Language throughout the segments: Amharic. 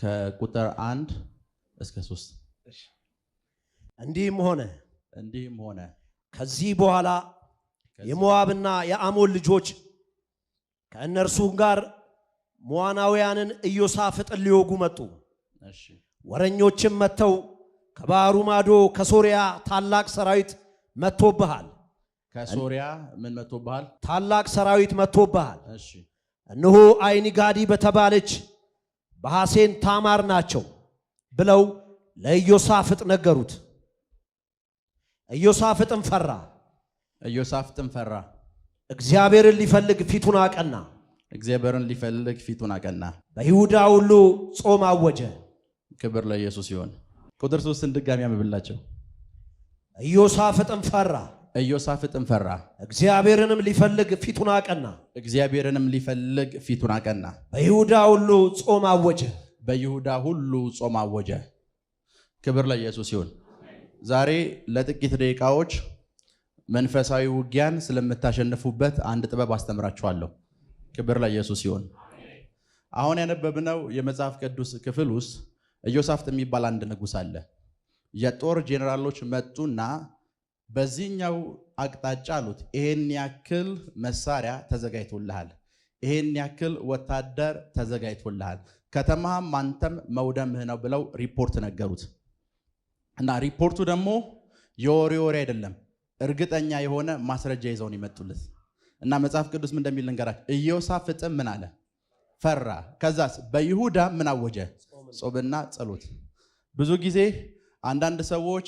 ከቁጥር 1 እስከ 3 እንዲህም ሆነ ከዚህ በኋላ የሞዓብና የአሞን ልጆች ከእነርሱ ጋር ሞዓናውያንን ኢዮሳፍጥን ሊወጉ መጡ። ወረኞችም መጥተው ከባሕሩ ማዶ ከሶርያ ታላቅ ሰራዊት መጥቶብሃል። ከሶርያ ምን መጥቶብሃል? ታላቅ ሰራዊት መጥቶብሃል። እነሆ አይንጋዲ በተባለች በሐሴን ታማር ናቸው ብለው ለኢዮሳፍጥ ነገሩት። ኢዮሳፍጥም ፈራ። እግዚአብሔርን ሊፈልግ ፊቱን አቀና። በይሁዳ ሁሉ ጾም አወጀ። ክብር ለኢየሱስ ይሁን። ቁጥር 3 ድጋሚ ያመብላቸው። ኢዮሳፍጥም ፈራ። እግዚአብሔርንም ሊፈልግ ፊቱን አቀና። በይሁዳ ሁሉ ጾም አወጀ። ክብር ለኢየሱስ ይሁን። ዛሬ ለጥቂት ደቂቃዎች መንፈሳዊ ውጊያን ስለምታሸንፉበት አንድ ጥበብ አስተምራችኋለሁ። ክብር ለኢየሱስ ይሁን። አሁን ያነበብነው የመጽሐፍ ቅዱስ ክፍል ውስጥ ኢዮሳፍጥ የሚባል አንድ ንጉሥ አለ። የጦር ጄኔራሎች መጡና በዚህኛው አቅጣጫ አሉት፣ ይሄን ያክል መሳሪያ ተዘጋጅቶልሃል፣ ይሄን ያክል ወታደር ተዘጋጅቶልሃል፣ ከተማህም አንተም መውደምህ ነው ብለው ሪፖርት ነገሩት። እና ሪፖርቱ ደግሞ የወሬ አይደለም፣ እርግጠኛ የሆነ ማስረጃ ይዘውን ይመጡለት። እና መጽሐፍ ቅዱስ ምን እንደሚል ልንገራችሁ። ኢዮሳፍጥም ምን አለ? ፈራ። ከዛስ በይሁዳ ምን አወጀ? ጾምና ጸሎት። ብዙ ጊዜ አንዳንድ ሰዎች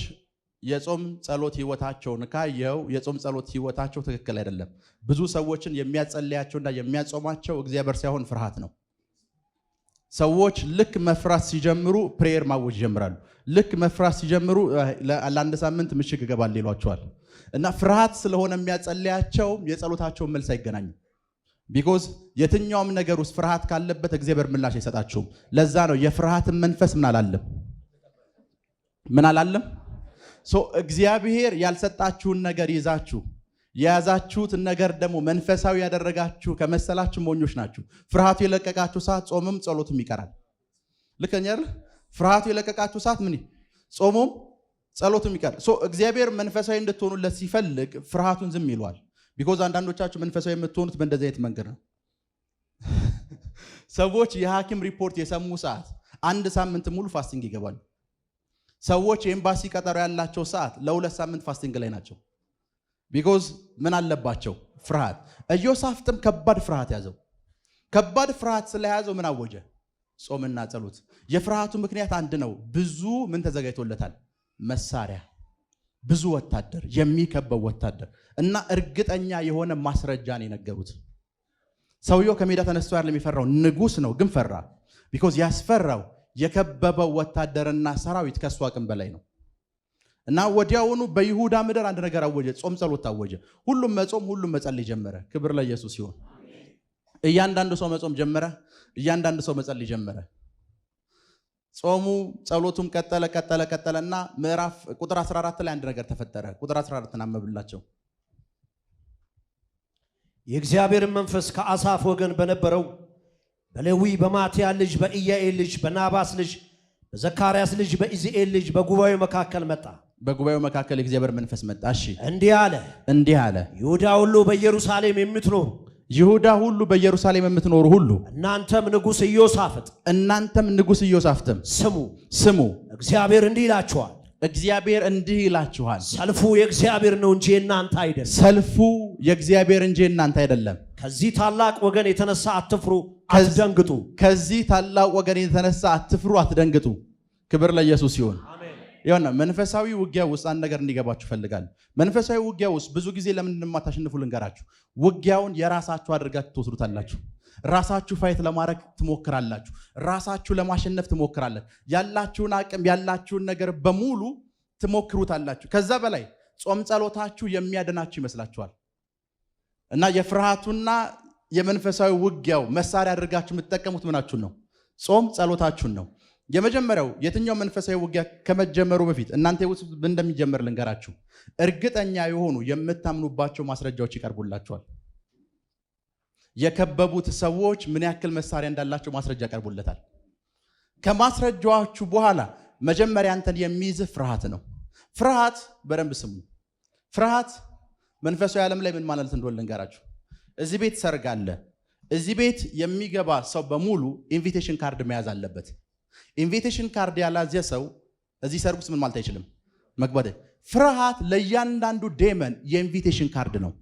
የጾም ጸሎት ህይወታቸውን ካየው የጾም ጸሎት ህይወታቸው ትክክል አይደለም። ብዙ ሰዎችን የሚያጸልያቸውና የሚያጾማቸው እግዚአብሔር ሳይሆን ፍርሃት ነው። ሰዎች ልክ መፍራት ሲጀምሩ ፕሬየር ማወጅ ይጀምራሉ። ልክ መፍራት ሲጀምሩ ለአንድ ሳምንት ምሽግ ይገባል ይሏቸዋል። እና ፍርሃት ስለሆነ የሚያጸልያቸው የጸሎታቸው መልስ አይገናኙም። ቢኮዝ የትኛውም ነገር ውስጥ ፍርሃት ካለበት እግዚአብሔር ምላሽ አይሰጣችሁም። ለዛ ነው የፍርሃትን መንፈስ ምን አላለም። እግዚአብሔር ያልሰጣችሁን ነገር ይዛችሁ የያዛችሁት ነገር ደግሞ መንፈሳዊ ያደረጋችሁ ከመሰላችሁ ሞኞች ናችሁ። ፍርሃቱ የለቀቃችሁ ሰዓት ጾምም ጸሎትም ይቀራል። ልከኛ አይደል? ፍርሃቱ የለቀቃችሁ ሰዓት ምን ጾምም ጸሎትም ይቀራል። እግዚአብሔር መንፈሳዊ እንድትሆኑለት ሲፈልግ ፍርሃቱን ዝም ይሏል። ቢኮዝ አንዳንዶቻችሁ መንፈሳዊ የምትሆኑት በእንደዚህ አይነት መንገድ ነው። ሰዎች የሐኪም ሪፖርት የሰሙ ሰዓት አንድ ሳምንት ሙሉ ፋስቲንግ ይገባሉ። ሰዎች የኤምባሲ ቀጠሮ ያላቸው ሰዓት ለ2 ሳምንት ፋስቲንግ ላይ ናቸው። ቢኮዝ ምን አለባቸው? ፍርሃት። ኢዮሳፍጥም ከባድ ፍርሃት ያዘው። ከባድ ፍርሃት ስለያዘው ምን አወጀ? ጾምና ጸሎት። የፍርሃቱ ምክንያት አንድ ነው። ብዙ ምን ተዘጋጅቶለታል? መሳሪያ፣ ብዙ ወታደር፣ የሚከበው ወታደር እና እርግጠኛ የሆነ ማስረጃ ነው የነገሩት። ሰውየው ከሜዳ ተነስቶ ያለ የሚፈራው ንጉስ ነው፣ ግን ፈራ። ቢኮዝ ያስፈራው የከበበው ወታደርና ሰራዊት ከሱ አቅም በላይ ነው። እና ወዲያውኑ በይሁዳ ምድር አንድ ነገር አወጀ። ጾም ጸሎት አወጀ። ሁሉም መጾም፣ ሁሉም መጸለይ ጀመረ። ክብር ለኢየሱስ ይሁን። እያንዳንዱ ሰው መጾም ጀመረ። እያንዳንዱ ሰው መጸለይ ጀመረ። ጾሙ ጸሎቱም ቀጠለና ምዕራፍ ቁጥር 14 ላይ አንድ ነገር ተፈጠረ። ቁጥር 14 እናመብላቸው። የእግዚአብሔር መንፈስ ከአሳፍ ወገን በነበረው በሌዊ በማትያ ልጅ በኢያኤል ልጅ በናባስ ልጅ በዘካርያስ ልጅ በኢዝኤል ልጅ በጉባኤው መካከል መጣ። በጉባኤው መካከል የእግዚአብሔር መንፈስ መጣ። እሺ፣ እንዲህ አለ ይሁዳ ሁሉ በኢየሩሳሌም የምትኖሩ ሁሉ እናንተም ንጉሥ ኢዮሳፍጥም ስሙ። እግዚአብሔር እንዲህ ይላችኋል። ሰልፉ የእግዚአብሔር ነው እንጂ የእናንተ አይደለም። ከዚህ ታላቅ ወገን የተነሳ አትፍሩ፣ አትደንግጡ። ክብር ለኢየሱስ ይሁን። ይሁን። መንፈሳዊ ውጊያ ውስጥ አንድ ነገር እንዲገባችሁ ፈልጋለሁ። መንፈሳዊ ውጊያ ውስጥ ብዙ ጊዜ ለምን እንደማታሸንፉ ልንገራችሁ። ውጊያውን የራሳችሁ አድርጋችሁ ትወስዱታላችሁ። ራሳችሁ ፋይት ለማድረግ ትሞክራላችሁ። ራሳችሁ ለማሸነፍ ትሞክራላችሁ። ያላችሁን አቅም ያላችሁን ነገር በሙሉ ትሞክሩታላችሁ። ከዛ በላይ ጾም ጸሎታችሁ የሚያድናችሁ ይመስላችኋል። እና የፍርሃቱና የመንፈሳዊ ውጊያው መሳሪያ አድርጋችሁ የምትጠቀሙት ምናችሁን ነው? ጾም ጸሎታችሁን ነው። የመጀመሪያው የትኛው መንፈሳዊ ውጊያ ከመጀመሩ በፊት እናንተ ውስጥ እንደሚጀምር ልንገራችሁ። እርግጠኛ የሆኑ የምታምኑባቸው ማስረጃዎች ይቀርቡላችኋል። የከበቡት ሰዎች ምን ያክል መሳሪያ እንዳላቸው ማስረጃ ያቀርቡለታል። ከማስረጃዎቹ በኋላ መጀመሪያ አንተን የሚይዝ ፍርሃት ነው። ፍርሃት በደንብ ስሙ። ፍርሃት መንፈሳዊ ዓለም ላይ ምን ማለት እንደሆነ ልንገራችሁ። እዚህ ቤት ሰርግ አለ። እዚህ ቤት የሚገባ ሰው በሙሉ ኢንቪቴሽን ካርድ መያዝ አለበት። ኢንቪቴሽን ካርድ ያላዘ ሰው እዚህ ሰርግ ውስጥ ምን ማለት አይችልም መግባት። ፍርሃት ለእያንዳንዱ ዴመን የኢንቪቴሽን ካርድ ነው።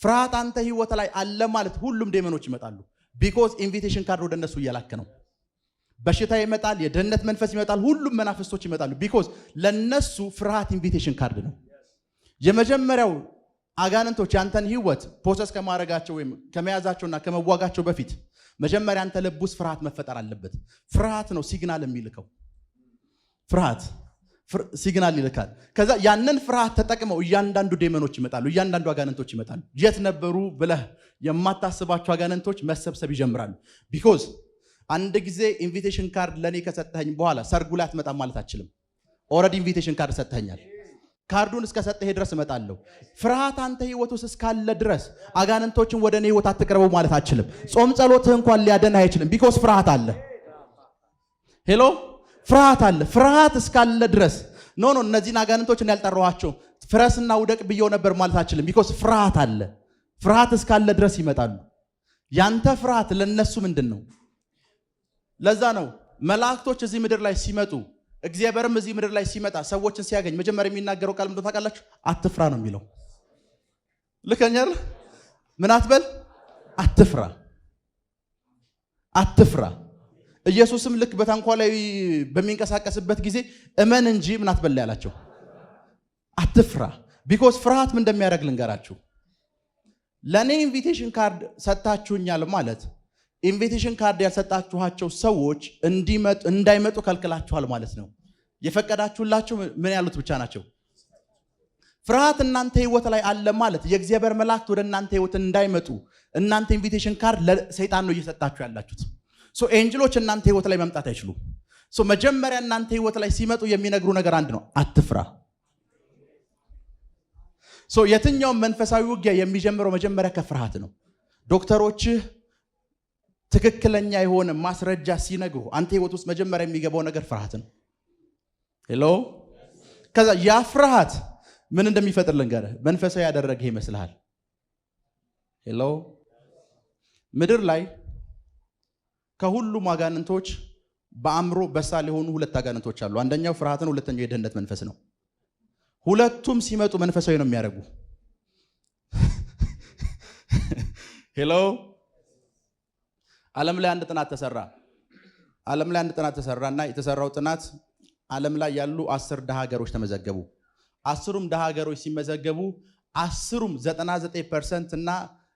ፍርሃት አንተ ህይወት ላይ አለ ማለት ሁሉም ዴመኖች ይመጣሉ። ቢኮዝ ኢንቪቴሽን ካርድ ወደ እነሱ እያላከ ነው። በሽታ ይመጣል፣ የደህንነት መንፈስ ይመጣል፣ ሁሉም መናፍስቶች ይመጣሉ። ቢኮዝ ለነሱ ፍርሃት ኢንቪቴሽን ካርድ ነው። የመጀመሪያው አጋንንቶች ያንተን ህይወት ፕሮሰስ ከማድረጋቸው ወይም ከመያዛቸውና ከመዋጋቸው በፊት መጀመሪያ አንተ ልብ ውስጥ ፍርሃት መፈጠር አለበት። ፍርሃት ነው ሲግናል የሚልከው። ፍርሃት ሲግናል ይልካል። ከዛ ያንን ፍርሃት ተጠቅመው እያንዳንዱ ዴመኖች ይመጣሉ፣ እያንዳንዱ አጋንንቶች ይመጣሉ። የት ነበሩ ብለህ የማታስባቸው አጋንንቶች መሰብሰብ ይጀምራሉ። ቢኮዝ አንድ ጊዜ ኢንቪቴሽን ካርድ ለኔ ከሰጠኸኝ በኋላ ሰርጉ ላይ አትመጣም ማለት አትችልም። ኦልሬዲ ኢንቪቴሽን ካርድ ሰጠኸኛል። ካርዱን እስከሰጠህ ድረስ እመጣለሁ። ፍርሃት አንተ ህይወት ውስጥ እስካለ ድረስ አጋንንቶችን ወደ እኔ ህይወት አትቀርቡ ማለት አትችልም። ጾም ጸሎትህ እንኳን ሊያደን አይችልም። ቢኮዝ ፍርሃት አለ። ሄሎ ፍርሃት አለ። ፍርሃት እስካለ ድረስ ኖ እነዚህን አጋንንቶችን ያልጠራኋቸው ፍረስና ውደቅ ብየው ነበር ማለት አትችልም። ቢኮዝ ፍርሃት አለ። ፍርሃት እስካለ ድረስ ይመጣሉ። ያንተ ፍርሃት ለነሱ ምንድን ነው? ለዛ ነው መላእክቶች እዚህ ምድር ላይ ሲመጡ እግዚአብሔርም እዚህ ምድር ላይ ሲመጣ ሰዎችን ሲያገኝ መጀመሪያ የሚናገረው ቃል ምንድነው ታውቃላችሁ? አትፍራ ነው የሚለው። ልከኛል። ምን አትበል? አትፍራ፣ አትፍራ። ኢየሱስም ልክ በታንኳ ላይ በሚንቀሳቀስበት ጊዜ እመን እንጂ ምን አትበል ያላቸው፣ አትፍራ። ቢኮዝ ፍርሃት ምን እንደሚያደርግ ልንገራችሁ። ለኔ ኢንቪቴሽን ካርድ ሰጣችሁኛል ማለት ኢንቪቴሽን ካርድ ያልሰጣችኋቸው ሰዎች እንዳይመጡ ከልክላችኋል ማለት ነው። የፈቀዳችሁላቸው ምን ያሉት ብቻ ናቸው። ፍርሃት እናንተ ህይወት ላይ አለ ማለት የእግዚአብሔር መላእክት ወደ እናንተ ህይወት እንዳይመጡ እናንተ ኢንቪቴሽን ካርድ ለሰይጣን ነው እየሰጣችሁ ያላችሁት። ሶ ኤንጅሎች እናንተ ህይወት ላይ መምጣት አይችሉም። ሶ መጀመሪያ እናንተ ህይወት ላይ ሲመጡ የሚነግሩ ነገር አንድ ነው፣ አትፍራ። ሶ የትኛውም መንፈሳዊ ውጊያ የሚጀምረው መጀመሪያ ከፍርሃት ነው። ዶክተሮችህ ትክክለኛ የሆነ ማስረጃ ሲነግሩ አንተ ህይወት ውስጥ መጀመሪያ የሚገባው ነገር ፍርሃት ነው። ሄሎ ከዛ ያ ፍርሃት ምን እንደሚፈጥር ልንገርህ። መንፈሳዊ ያደረገህ ይመስልሃል? ሄሎ ምድር ላይ ከሁሉም አጋንንቶች በአእምሮ በሳል የሆኑ ሁለት አጋንንቶች አሉ። አንደኛው ፍርሃት ነው፣ ሁለተኛው የድህነት መንፈስ ነው። ሁለቱም ሲመጡ መንፈሳዊ ነው የሚያደርጉ። ሄሎ ዓለም ላይ አንድ ጥናት ተሰራና የተሰራው ጥናት ዓለም ላይ ያሉ 10 ደሃ ሀገሮች ተመዘገቡ። 10ሩም ደሃ ሀገሮች ሲመዘገቡ 10ሩም 99% እና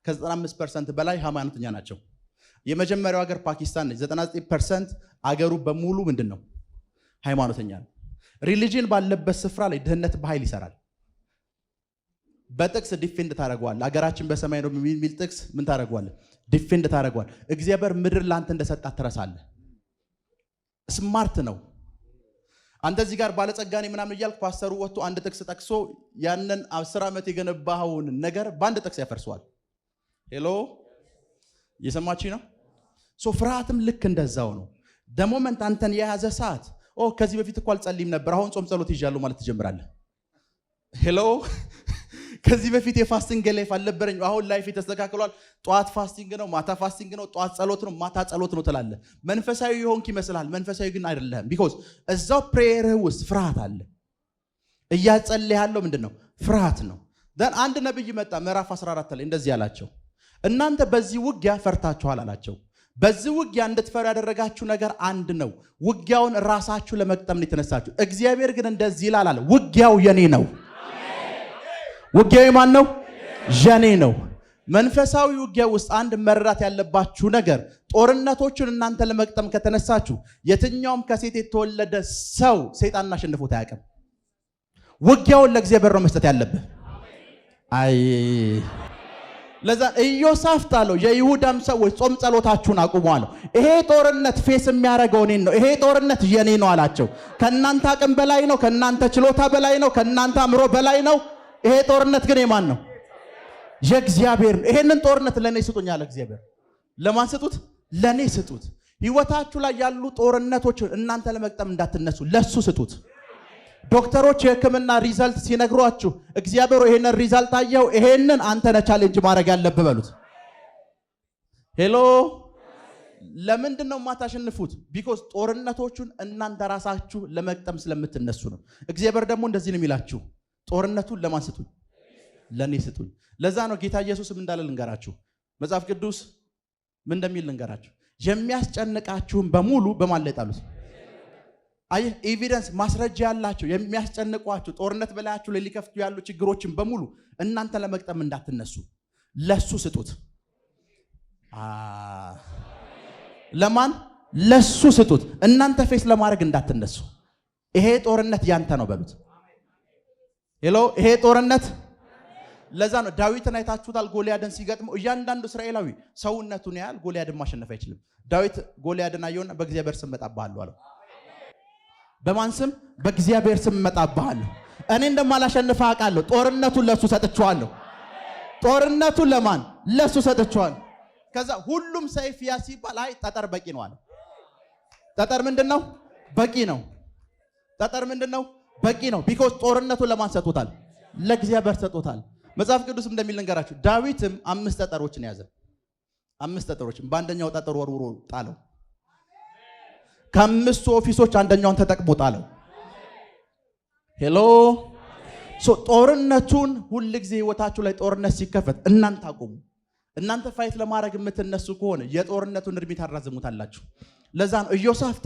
ከ95% በላይ ሃይማኖተኛ ናቸው። የመጀመሪያው ሀገር ፓኪስታን ነች። 99% አገሩ በሙሉ ምንድነው? ሃይማኖተኛ ነው። ሪሊጂን ባለበት ስፍራ ላይ ድህነት በኃይል ይሰራል። በጥቅስ ዲፌንድ ታደርገዋል። አገራችን በሰማይ ነው የሚል ጥቅስ ምን ታደርገዋል? ዲፌንድ ታደርገዋል። እግዚአብሔር ምድር ላንተ እንደሰጣት ትረሳለህ። ስማርት ነው። አንተ እዚህ ጋር ባለጸጋኔ ምናምን እያልክ ፓስተሩ ወጥቶ አንድ ጥቅስ ጠቅሶ ያንን 10 ዓመት የገነባኸውን ነገር በአንድ ጥቅስ ያፈርሰዋል። ሄሎ እየሰማችኝ ነው? ሶ ፍርሃትም ልክ እንደዛው ነው። ደሞመንት አንተን የያዘ ሰዓት ከዚህ በፊት እኮ አልጸልይም ነበር አሁን ጾም ጸሎት ይዣለሁ ማለት ትጀምራለህ። ሄሎ ከዚህ በፊት የፋስቲንግ ላይፍ አልነበረኝ አሁን ላይፍ ተስተካክሏል። ጧት ፋስቲንግ ነው፣ ማታ ፋስቲንግ ነው፣ ጧት ጸሎት ነው፣ ማታ ጸሎት ነው ትላለህ። መንፈሳዊ የሆንክ ይመስልሃል። መንፈሳዊ ግን አይደለም። ቢኮዝ እዛው ፕሬየርህ ውስጥ ፍርሃት አለ። እያጸለየ ያለው ምንድነው? ፍርሃት ነው። ደን አንድ ነብይ መጣ ምዕራፍ 14 ላይ እንደዚህ ያላቸው፣ እናንተ በዚህ ውጊያ ፈርታችኋል አላቸው። በዚህ ውጊያ እንድትፈሩ ያደረጋችሁ ነገር አንድ ነው። ውጊያውን ራሳችሁ ለመቅጠም ነው የተነሳችሁ። እግዚአብሔር ግን እንደዚህ ይላል አለ፣ ውጊያው የኔ ነው። ውጊያው ማን ነው? የኔ ነው። መንፈሳዊ ውጊያ ውስጥ አንድ መረዳት ያለባችሁ ነገር ጦርነቶችን እናንተ ለመቅጠም ከተነሳችሁ የትኛውም ከሴት የተወለደ ሰው ሰይጣንን አሸንፎት አያውቅም። ውጊያውን ለእግዚአብሔር ነው መስጠት ያለብህ። አይ ለዛ ኢዮሳፍጥ አለው የይሁዳም ሰዎች ጾም ጸሎታችሁን አቁሙ አለው። ይሄ ጦርነት ፌስ የሚያደርገው እኔን ነው። ይሄ ጦርነት የኔ ነው አላቸው። ከናንተ አቅም በላይ ነው፣ ከናንተ ችሎታ በላይ ነው፣ ከናንተ አእምሮ በላይ ነው። ይሄ ጦርነት ግን የማን ነው? የእግዚአብሔር ነው። ይሄንን ጦርነት ለኔ ስጡኝ አለ እግዚአብሔር። ለማን ስጡት? ለኔ ስጡት። ህይወታችሁ ላይ ያሉ ጦርነቶችን እናንተ ለመቅጠም እንዳትነሱ ለሱ ስጡት። ዶክተሮች የህክምና ሪዛልት ሲነግሯችሁ እግዚአብሔር ይሄንን ሪዛልት አየው፣ ይሄንን አንተ ነህ ቻሌንጅ ማድረግ ያለብህ በሉት። ሄሎ ለምንድን ነው የማታሸንፉት? ቢኮዝ ጦርነቶቹን እናንተ ራሳችሁ ለመቅጠም ስለምትነሱ ነው። እግዚአብሔር ደግሞ እንደዚህ ነው የሚላችሁ፣ ጦርነቱን ለማን ስጡኝ? ለኔ ስጡኝ። ለዛ ነው ጌታ ኢየሱስም እንዳለ ልንገራችሁ፣ መጽሐፍ ቅዱስ ምን እንደሚል ልንገራችሁ፣ የሚያስጨንቃችሁን በሙሉ በማን ላይ ጣሉት? አይ ኤቪደንስ ማስረጃ ያላችሁ የሚያስጨንቋችሁ ጦርነት በላያችሁ ላይ ሊከፍቱ ያሉ ችግሮችን በሙሉ እናንተ ለመቅጠም እንዳትነሱ ለሱ ስጡት። ለማን? ለሱ ስጡት። እናንተ ፌስ ለማድረግ እንዳትነሱ። ይሄ ጦርነት ያንተ ነው በሉት። ሄሎ ይሄ ጦርነት ለዛ ነው ዳዊትን አይታችሁታል። ጎልያድን ሲገጥመው እያንዳንዱ እስራኤላዊ ሰውነቱን ያህል ጎልያድን ማሸነፍ አይችልም። ዳዊት ጎልያድን አየውና በእግዚአብሔር ስም መጣብሃለሁ አለው። በማን ስም? በእግዚአብሔር ስም መጣብሃለሁ። እኔ እንደማላሸንፍ አውቃለሁ። ጦርነቱን ለሱ ሰጥቼዋለሁ። ጦርነቱን ለማን? ለሱ ሰጥቼዋለሁ። ከዛ ሁሉም ሰይፍ ያ ሲባል አይ ጠጠር በቂ ነው አለ። ጠጠር ምንድነው? በቂ ነው። ጠጠር ምንድነው? በቂ ነው። ቢኮዝ ጦርነቱን ለማን ሰጥቶታል? ለእግዚአብሔር ሰጥቶታል። መጽሐፍ ቅዱስ እንደሚል ልንገራችሁ፣ ዳዊትም 5 ጠጠሮችን ያዘ። 5 ጠጠሮችን በአንደኛው ጠጠር ወርውሮ ጣለው። ከ5 ኦፊሶች አንደኛውን ተጠቅሞ ጣለው። ሄሎ ጦርነቱን ሁሉ ጊዜ ህይወታችሁ ላይ ጦርነት ሲከፈት እናንተ አቁሙ። እናንተ ፋይት ለማድረግ የምትነሱ ከሆነ የጦርነቱን እድሜ ታራዝሙታላችሁ። ለዛ ነው ኢዮሳፍጥ